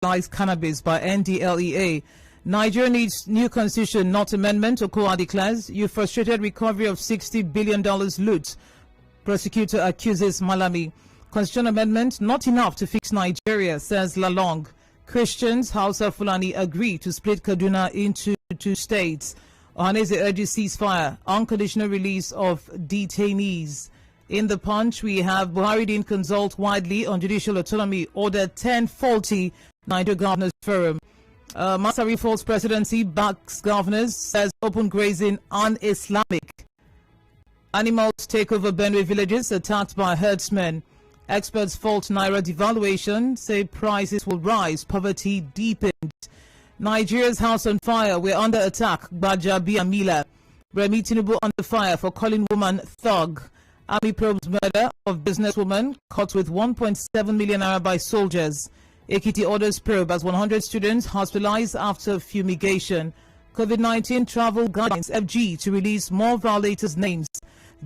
legalize cannabis by NDLEA. Nigeria needs new constitution, not amendment, Okowa declares. You frustrated recovery of $60 billion loot. Prosecutor accuses Malami. Constitution amendment, not enough to fix Nigeria, says Lalong. Christians, Hausa Fulani agree to split Kaduna into 2 states. Ohaneze urges ceasefire, unconditional release of detainees. In the Punch, we have Buhari didn't consult widely on judicial autonomy, order 1040, Nigeria Governors Forum. Masari Falls presidency backs governors, says open grazing un-Islamic. Animals take over Benue villages attacked by herdsmen. Experts fault Naira devaluation, say prices will rise, poverty deepens. Nigeria's house on fire, we're under attack, Baja Biamila. Remi Tinubu under fire for calling woman thug. Army probes murder of businesswoman caught with 1.7 million naira by soldiers. Ekiti orders probe as 100 students hospitalized after fumigation. COVID-19 travel guidelines, FG to release more violators' names.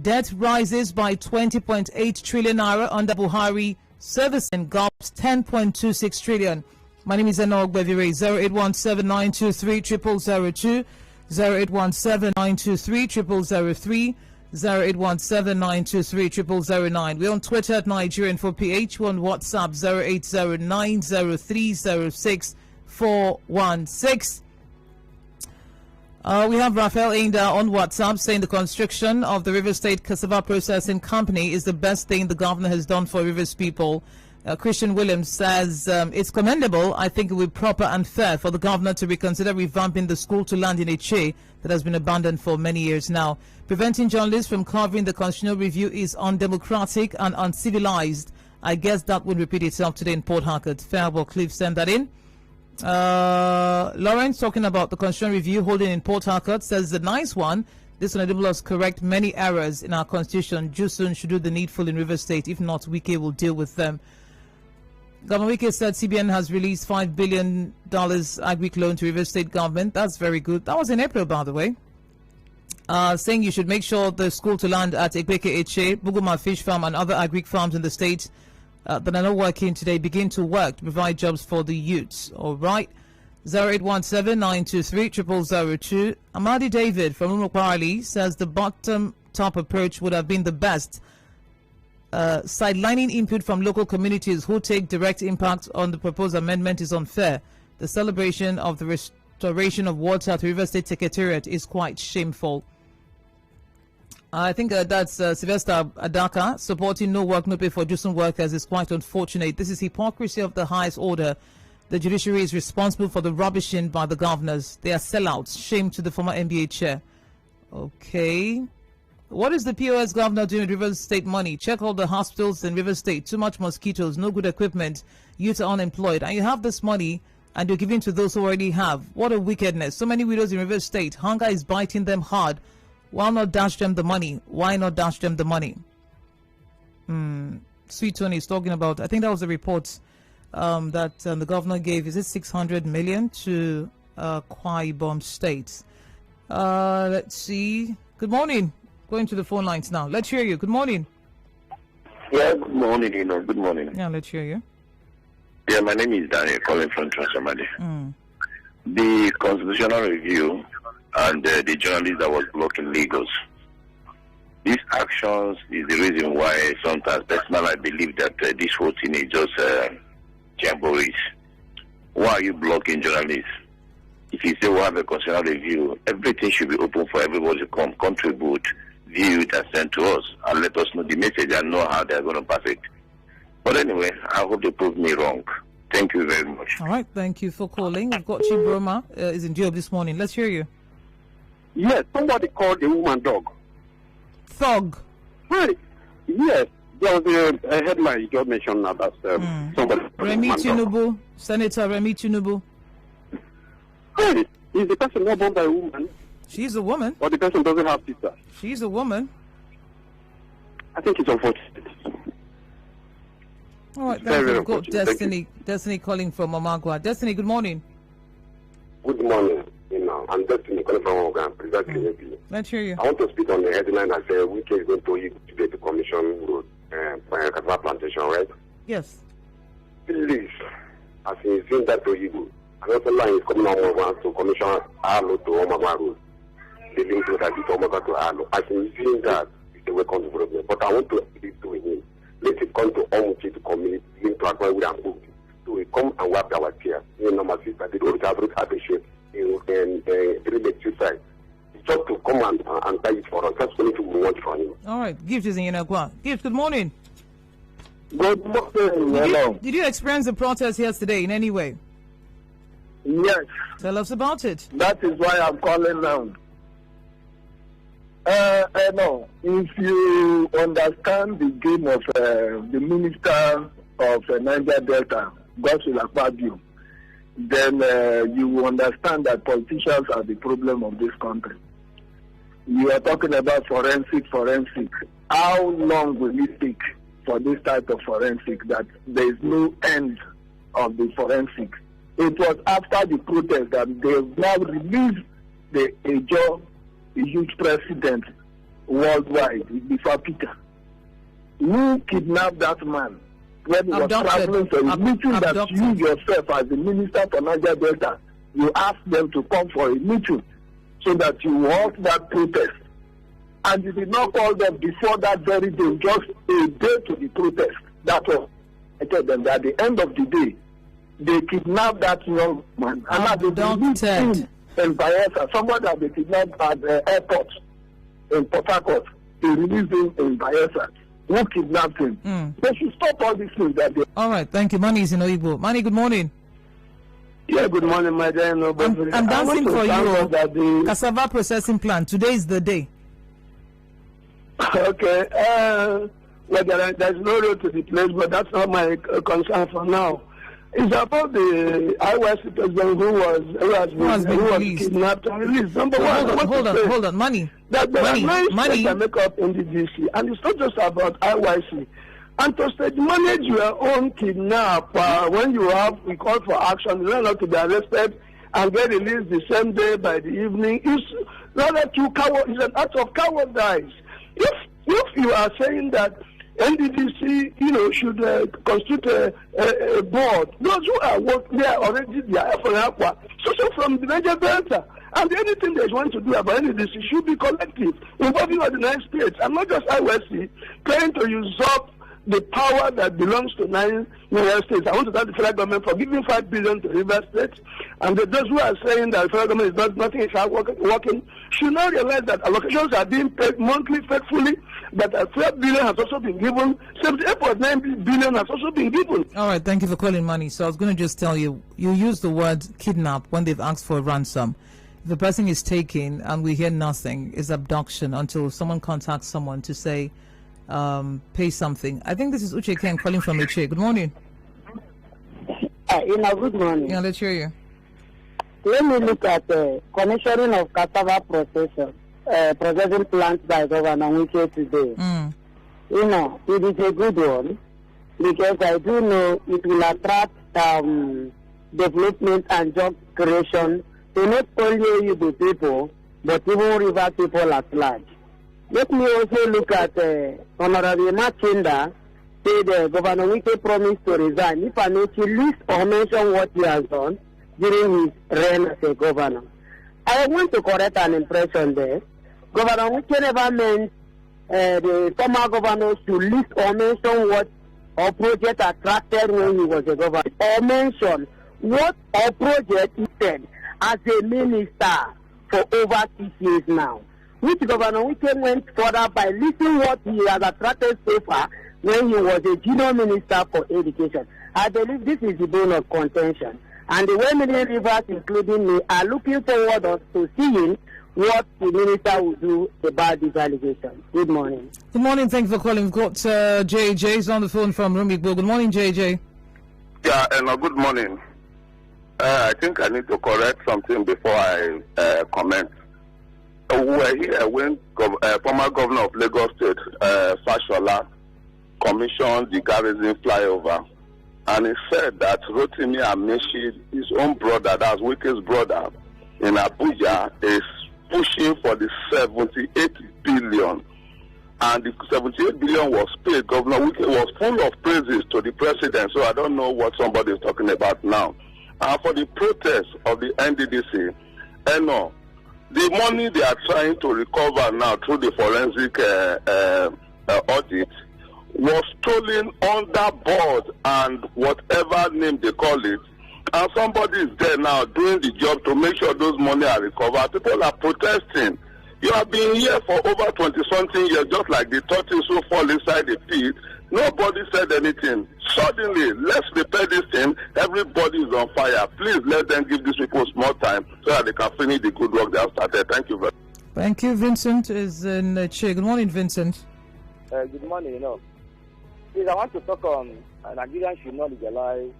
Debt rises by 20.8 trillion naira under Buhari. Servicing gulps 10.26 trillion. My name is Enoch Bevire. 0817-923-0002, 0817-923-0003, 0817-923-0009. We're on Twitter at Nigerian for PH. We're on WhatsApp 08090306416. We have Raphael Ainda on WhatsApp saying the construction of the River State Cassava Processing Company is the best thing the governor has done for Rivers people. Christian Williams says it's commendable. I think it would be proper and fair for the governor to reconsider revamping the school to land in Eche that has been abandoned for many years now. Preventing journalists from covering the constitutional review is undemocratic and uncivilized. I guess that would repeat itself today in Port Harcourt. Fairwell Cliff sent that in. Lawrence talking about the constitutional review holding in Port Harcourt says the nice one. This will enable us correct many errors in our constitution. Jusun should do the needful in River State. If not, Wike will deal with them. Governor Wike said CBN has released $5 billion agri loan to River State government. That's very good. That was in April, by the way. Saying you should make sure the school to land at Ekpeke Eche, Buguma Fish Farm and other agri farms in the state that are not working today begin to work to provide jobs for the youths. All right. 0817-923-0002. Amadi David from Umukwali says the bottom-top approach would have been the best. Sidelining input from local communities who take direct impact on the proposed amendment is unfair. The celebration of the restoration of water at the River State Secretariat is quite shameful. I think that's Sylvester Adaka supporting no work, no pay for Jusun workers is quite unfortunate. This is hypocrisy of the highest order. The judiciary is responsible for the rubbishing by the governors. They are sellouts. Shame to the former NBA chair. Okay. What is the POS governor doing with River State money? Check all the hospitals in River State. Too much mosquitoes, no good equipment. Youth are unemployed. And you have this money and you're giving to those who already have. What a wickedness. So many widows in River State. Hunger is biting them hard. Why not dash them the money? Why not dash them the money? Sweet Tony is talking about, I think that was a report that the governor gave. Is it 600 million to Akwa Ibom State? Let's see. Good morning. Going to the phone lines now. Let's hear you. Good morning. Yeah, good morning, Good morning. Yeah, let's hear you. Yeah, my name is Daniel, calling from Transamadi. The constitutional review and the journalist that was blocking Lagos. These actions is the reason why sometimes personally I believe that this whole thing is just jamborees. Why are you blocking journalists? If you say we have a constitutional review, everything should be open for everybody to come, contribute, view it and send to us and let us know the message and know how they're going to pass it. But anyway, I hope they prove me wrong. Thank you very much. All right, thank you for calling. We've got Chibroma is in job this morning. Let's hear you. Yes, somebody called the woman dog. Thug. Right. Yes, there was a headline you just mentioned about somebody. Remi Tinubu, Senator Remi Tinubu. Hey, is the person not born by a woman? She's a woman. Or the person doesn't have sister? She's a woman. I think it's unfortunate. All right, thank you. We've got Destiny calling from Omagwa. Destiny, good morning. Good morning. I'm Destiny calling from Ogan. Let's hear you. I want to speak on the headline that says Wike is going to get the commission road for cassava plantation, right? Yes. Please, as in seeing that to you. Another line is coming on to Commissioner Arlo to Omagwa Road. The link to that is Omagwa to Arlo. As in seeing that, it's a welcome development. But I want to speak to him. Let it come to Omuchi to community, link to Akwa with Ambu. So we come and wipe our tears. You know, my sister, they don't have appreciate in the three side. Just to come and buy it for us. That's what we want from him. All right. Gift is in Yenagwa. Gift, good morning. Good morning. Hello. Did you experience the protest yesterday in any way? Yes. Tell us about it. That is why I'm calling now. No. If you understand the game of the Minister of Niger Delta, Godswill Akpabio, then you will understand that politicians are the problem of this country. You are talking about forensic. How long will it take for this type of forensic that there is no end of the forensic? It was after the protest that they have now released the Ejo, huge president worldwide, before Peter. Who kidnapped that man when he was traveling for a meeting that you yourself as the minister for Niger Delta, you asked them to come for a meeting so that you halt that protest. And you did not call them before that very day, just a day to the protest. That was, I tell them that at the end of the day, they kidnapped that young man. And at the meeting in Bayelsa, somebody that they kidnapped at the airport in Port Harcourt, they released him in Bayelsa. Who kidnapped him? They should stop all these things that they... All right, thank you. Mani is in Oigbo. Mani, good morning. Yeah, good morning, my dear. I'm dancing for you. Cassava processing plant. Today is the day. Okay. Well, there's no road to the place, but that's not my concern for now. It's about the IYC president who was kidnapped and released. Number one, hold on. Money. That there are money that make up in the DC, and it's not just about IYC. And to stage manage your own kidnap when we call for action, you don't have to be arrested and get released the same day by the evening. It's rather it's an act of cowardice. If you are saying that NDDC, should constitute a board, those who are working there already, they are so from the Niger Delta. And anything they want to do about NDDC should be collective, involving the United States, and not just IWC, trying to usurp the power that belongs to 9 United States. I want to thank the federal government for giving $5 billion to River State. And those who are saying that the federal government is nothing is working should not realize that allocations are being paid monthly faithfully, but $12 billion has also been given, 78.9 billion has also been given. All right, thank you for calling, Money. So I was going to just tell you, you use the word kidnap when they've asked for a ransom. If the person is taken and we hear nothing, it's abduction until someone contacts someone to say, pay something. I think this is Uche Ken calling from Uche. Good morning. Good morning. Yeah, let's hear you. Let me look at the commissioning of cassava processing plants by Governor Wike today. It is a good one because I do know it will attract development and job creation to not only the people, but even river people at large. Let me also look at Honorable Machinda, say the Governor Wike promised to resign. If I may list or mention what he has done during his reign as a governor. I want to correct an impression there. Governor Wike never meant the former governors to list or mention what or project attracted when he was a governor, or mention what or project he said as a minister for over 6 years now. Which Governor Wike went further by listing what he has attracted so far when he was a junior minister for education. I believe this is the bone of contention. And the Women Rivers, including me, are looking forward to seeing what the minister will do about this allegation. Good morning. Good morning. Thank you for calling. We've got JJ is on the phone from Rumigbo. Good morning, JJ. Yeah, good morning. I think I need to correct something before I comment. We were here when former governor of Lagos State, Fashola, commissioned the Garrison flyover. And he said that Rotimi Amaechi, his own brother, that's Wike's brother, in Abuja, is pushing for the 78 billion. and the 78 billion was paid. Governor Wike was full of praises to the president, so I don't know what somebody is talking about now. And for the protest of the NDDC, no, the money they are trying to recover now through the forensic audit was stolen under board and whatever name they call it. And somebody is there now doing the job to make sure those money are recovered. People are protesting. You have been here for over 20-something years, just like the tortoise who fall inside the pit. Nobody said anything. Suddenly, let's repair this thing. Everybody is on fire. Please let them give these people more time so that they can finish the good work they have started. Thank you very much. Thank you. Vincent is in Che. Good morning, Vincent. Good morning. Please, I want to talk on Nigerians should not legalize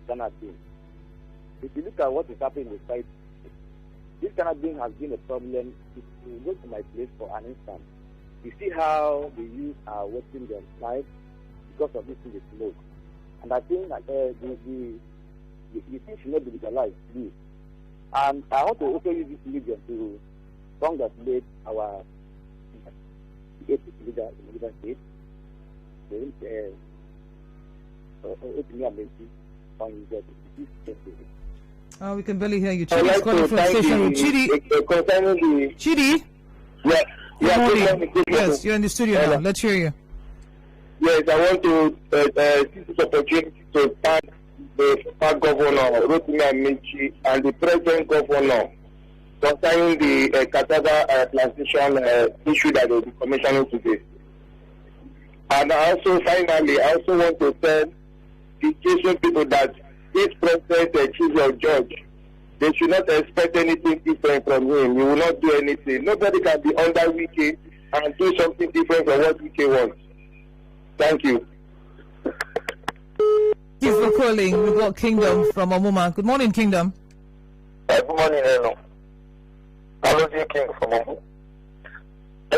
cannabis. If you look at what is happening in the site, this cannabis has been a problem. If you go to my place for an instant, you see how the youth are wasting their life because of this thing they smoke. And I think that the thing should not be legalized, please. And I want to also use this medium to congratulate our leader in the River State, we can barely hear you. Chidi is calling from station. Chidi? Yes, you're in the studio now. Let's hear you. Yes, I want to take this opportunity to thank the former governor, Rotimi Amici, and the present governor concerning the cassava plantation issue that will be commissioning today. And also, finally, I also want to tell the Christian people that this president choose your judge. They should not expect anything different from him. He will not do anything. Nobody can be under Wike and do something different from what Wike wants. Thank you. Thank you for calling. We've got Kingdom from Omuma. Good morning, Kingdom. Good morning, hello. Hello, King from Omuma.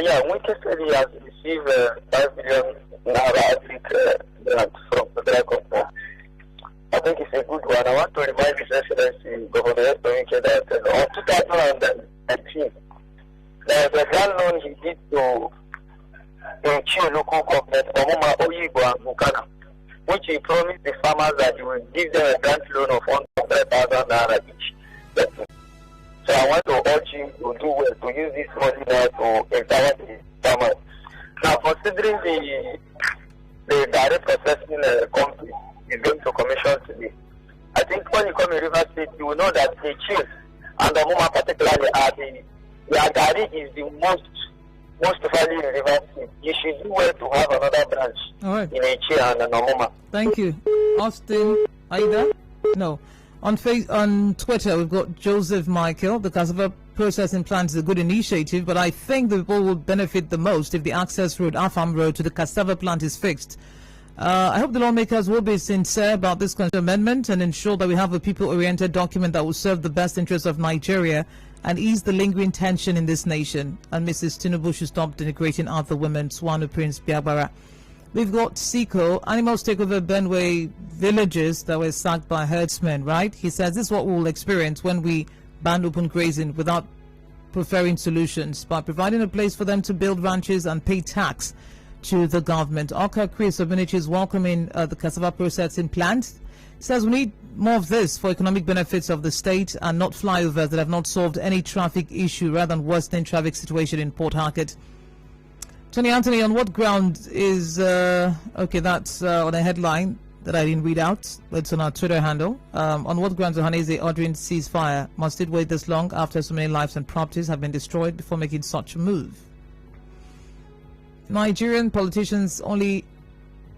Yeah, Wike said he has received 5 billion naira grant from the federal government. I think it's a good one. I want to remind His Excellency Governor Wike that on 2019, there was a grand loan he did to Nchi local government, Omuma, Oyibo, and Bukana, which he promised the farmers that he will give them a grant loan of 100,000 naira each. So I want to urge him to do well, to use this money now to empower the farmers. Now, considering the direct processing company is going to commission today, I think when you come in River State, you will know that the chiefs and the Omuma particularly are the Agari is the most value in River State. You should do well to have another branch in Echi and Omuma. Thank you. Austin, are you there? No. On Twitter, we've got Joseph Michael. The cassava processing plant is a good initiative, but I think the people will benefit the most if the access road, Afam Road, to the cassava plant is fixed. I hope the lawmakers will be sincere about this amendment and ensure that we have a people-oriented document that will serve the best interests of Nigeria and ease the lingering tension in this nation. And Mrs. Tinubu should stop denigrating other women. Swanu Prince Biabara. We've got Siko. Animals take over Benway villages that were sacked by herdsmen, right? He says this is what we will experience when we ban open grazing without preferring solutions, by providing a place for them to build ranches and pay tax to the government. Oka Chris of Minichi is welcoming the cassava processing plant. He says we need more of this for economic benefits of the state and not flyovers that have not solved any traffic issue rather than worsening traffic situation in Port Harcourt. Tony Anthony, on what ground is okay, that's on a headline that I didn't read out. It's on our Twitter handle. On what grounds Ohaneze ordering ceasefire? Must it wait this long after so many lives and properties have been destroyed before making such a move? Nigerian politicians only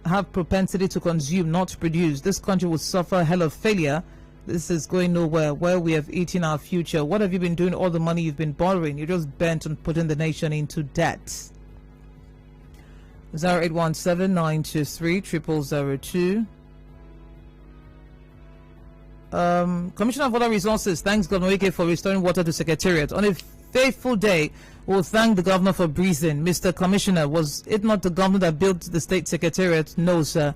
have propensity to consume, not to produce. This country will suffer a hell of failure. This is going nowhere. Where we have eaten our future. What have you been doing all the money you've been borrowing? You're just bent on putting the nation into debt. 0817-923-0002. Commissioner of Water Resources thanks Governor Wike for restoring water to Secretariat. On a fateful day, we'll thank the governor for breathing. Mr. Commissioner, was it not the governor that built the state secretariat? No, sir.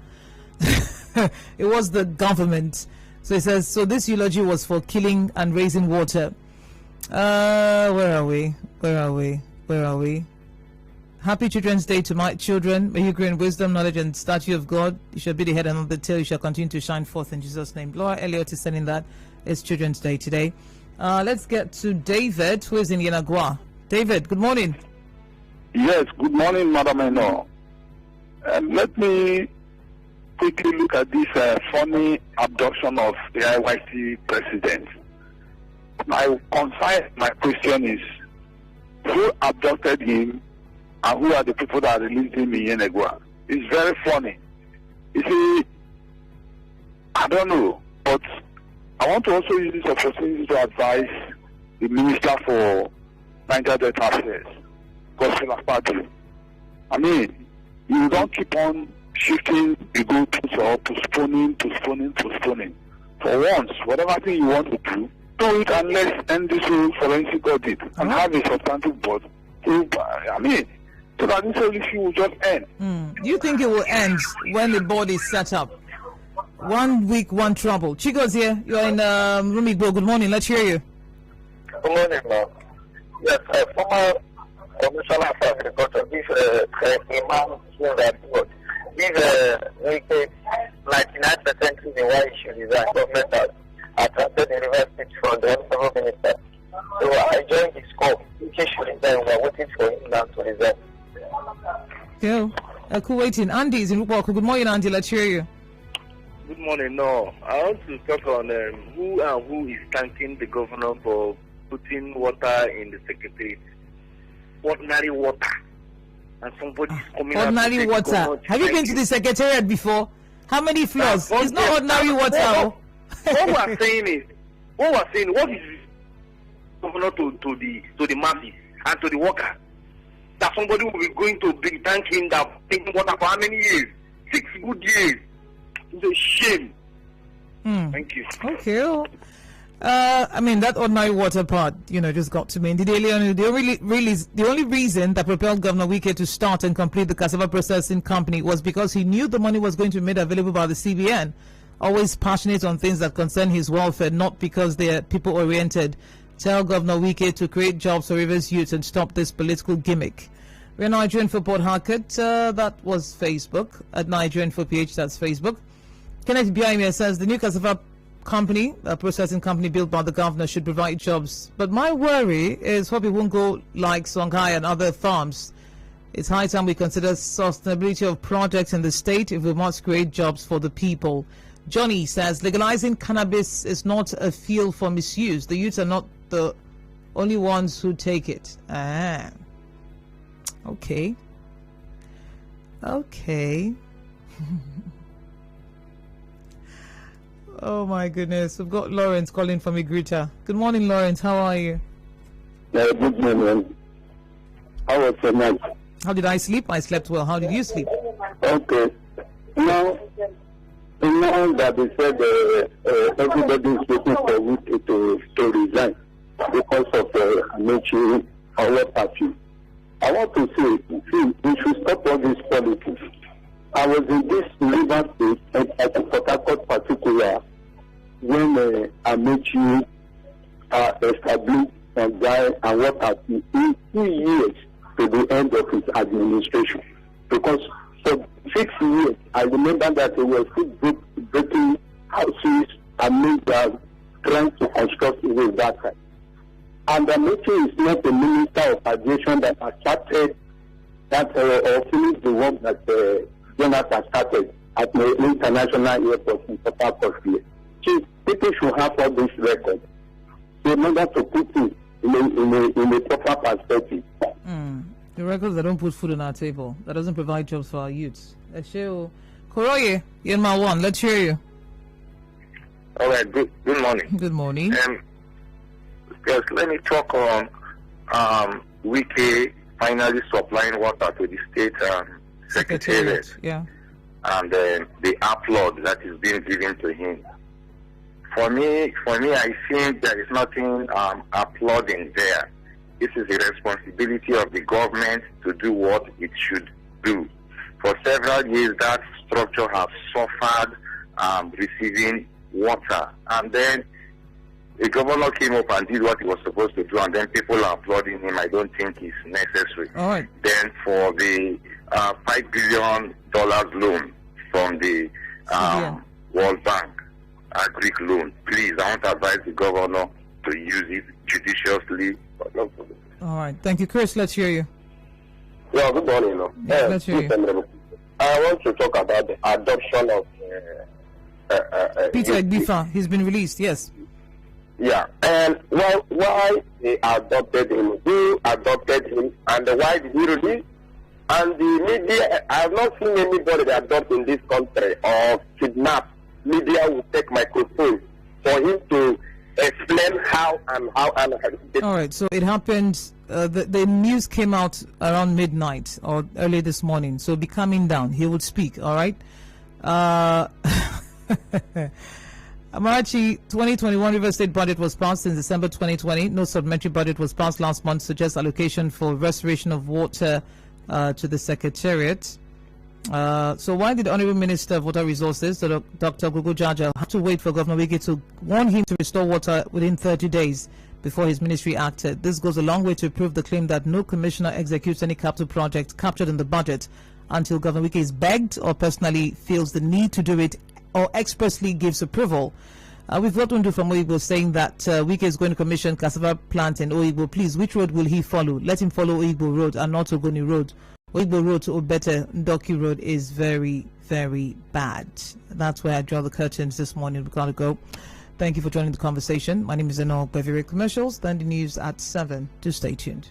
It was the government. So he says, so this eulogy was for killing and raising water. Where are we? Happy Children's Day to my children. May you grow in wisdom, knowledge, and stature of God. You shall be the head and not the tail. You shall continue to shine forth in Jesus' name. Laura Elliott is sending that. It's Children's Day today. Let's get to David, who is in Yenagua. David, good morning. Yes, good morning, Madam Eno. Let me quickly look at this funny abduction of the IYC president. My question is, who abducted him and who are the people that released him in Yenagua? It's very funny. You see, I don't know, but I want to also use this opportunity to advise the Minister for Niger Delta Affairs, Gospel Akpabio. I mean, you don't keep on shifting the goalposts or postponing. For once, whatever thing you want to do it and let's end this whole forensic audit and have a substantive board. So that this whole issue will just end. You think it will end when the board is set up? 1 week, one trouble. Chigo's here. You're in Rumigbo. Good morning. Let's hear you. Good morning, ma'am. Yes, former Commissioner for Agriculture, this Imam Sunday, this wicked 99% reason why he should resign. Government has attracted the university from the honorable minister. So I joined his call. He should resign. We are waiting for him now to resign. Yeah. Cool waiting. Andy is in Rupoko. Good morning, Andy. Let's hear you. Good morning. No, I want to talk on who is thanking the governor for putting water in the secretariat. Ordinary water. And somebody is coming ordinary out water. Have you been to the secretariat before? How many floors? It's not ordinary water. What we're saying, what is governor to the masses and to the worker? That somebody will be going to bring thanking that taking water for how many years? 6 good years. It's a shame. Thank you. Okay. That ordinary water part, just got to me. The only reason that propelled Governor Wike to start and complete the cassava processing company was because he knew the money was going to be made available by the CBN. Always passionate on things that concern his welfare, not because they are people-oriented. Tell Governor Wike to create jobs for Rivers youth and stop this political gimmick. We're Nigerian for Port Harcourt. That was Facebook. At Nigerian for PH, that's Facebook. Kenneth Biaime says the new cassava company, a processing company built by the governor, should provide jobs. But my worry is hope it won't go like Songhai and other farms. It's high time we consider sustainability of projects in the state if we must create jobs for the people. Johnny says legalizing cannabis is not a field for misuse. The youths are not the only ones who take it. Okay. Oh my goodness, we've got Lawrence calling from Igrita. Good morning, Lawrence. How are you? Good morning. How was your night? How did I sleep? I slept well. How did you sleep? Okay. Now that they said everybody's waiting for Wike to resign because of Amechi or what have you. I want to say, we should stop all this politics. I was in this River State at the Port Harcourt particular when Amechi established a guy and what have you in 2 years to the end of his administration. Because for 6 years, I remember that they were still breaking houses and trying to construct away that side. And Amechi is not the Minister of Aviation that has started that or finished the work that Jonathan started at the international airport in Port Harcourt. People should have all this record in order to put it in a proper perspective. The records that don't put food on our table, that doesn't provide jobs for our youths. Koroye, Yenma 1, let's hear you. All right, good morning. Good morning. Yes, let me talk on Wike finally supplying water to the state secretariat. Yeah. And the applaud that is being given to him. For me, I think there is nothing applauding there. This is the responsibility of the government to do what it should do. For several years, that structure has suffered receiving water. And then a governor came up and did what he was supposed to do, and then people are applauding him, I don't think it's necessary. All right. Then for the $5 billion loan from the World Bank, a Greek loan, please, I want to advise the governor to use it judiciously. All right. Thank you, Chris. Let's hear you. Yeah, good morning. Let's hear you. I want to talk about the adoption of Peter Egbifa. He's been released, yes. Yeah, and why they adopted him, who adopted him, and why did he release? And the media, I have not seen anybody that adopt in this country or kidnap. Media will take microphone for him to explain how. All right, so it happened, the news came out around midnight or early this morning, so be coming down. He would speak, all right? Amarachi, 2021 River State budget was passed in December 2020. No supplementary budget was passed last month, suggests allocation for restoration of water to the Secretariat. So why did the Honorable Minister of Water Resources, Dr. Gugu Jaja, have to wait for Governor Wike to warn him to restore water within 30 days before his ministry acted? This goes a long way to prove the claim that no commissioner executes any capital project captured in the budget until Governor Wike is begged or personally feels the need to do it or expressly gives approval. We've got Undu from Oigbo saying that Wike is going to commission cassava plant in Oigbo. Please, which road will he follow? Let him follow Oigbo Road and not Ogoni Road. Oigbo Road to Obete Ndoki Road is very, very bad. That's where I draw the curtains this morning. We've got to go. Thank you for joining the conversation. My name is Eno Bevere Commercials. Then the news at 7. Do stay tuned.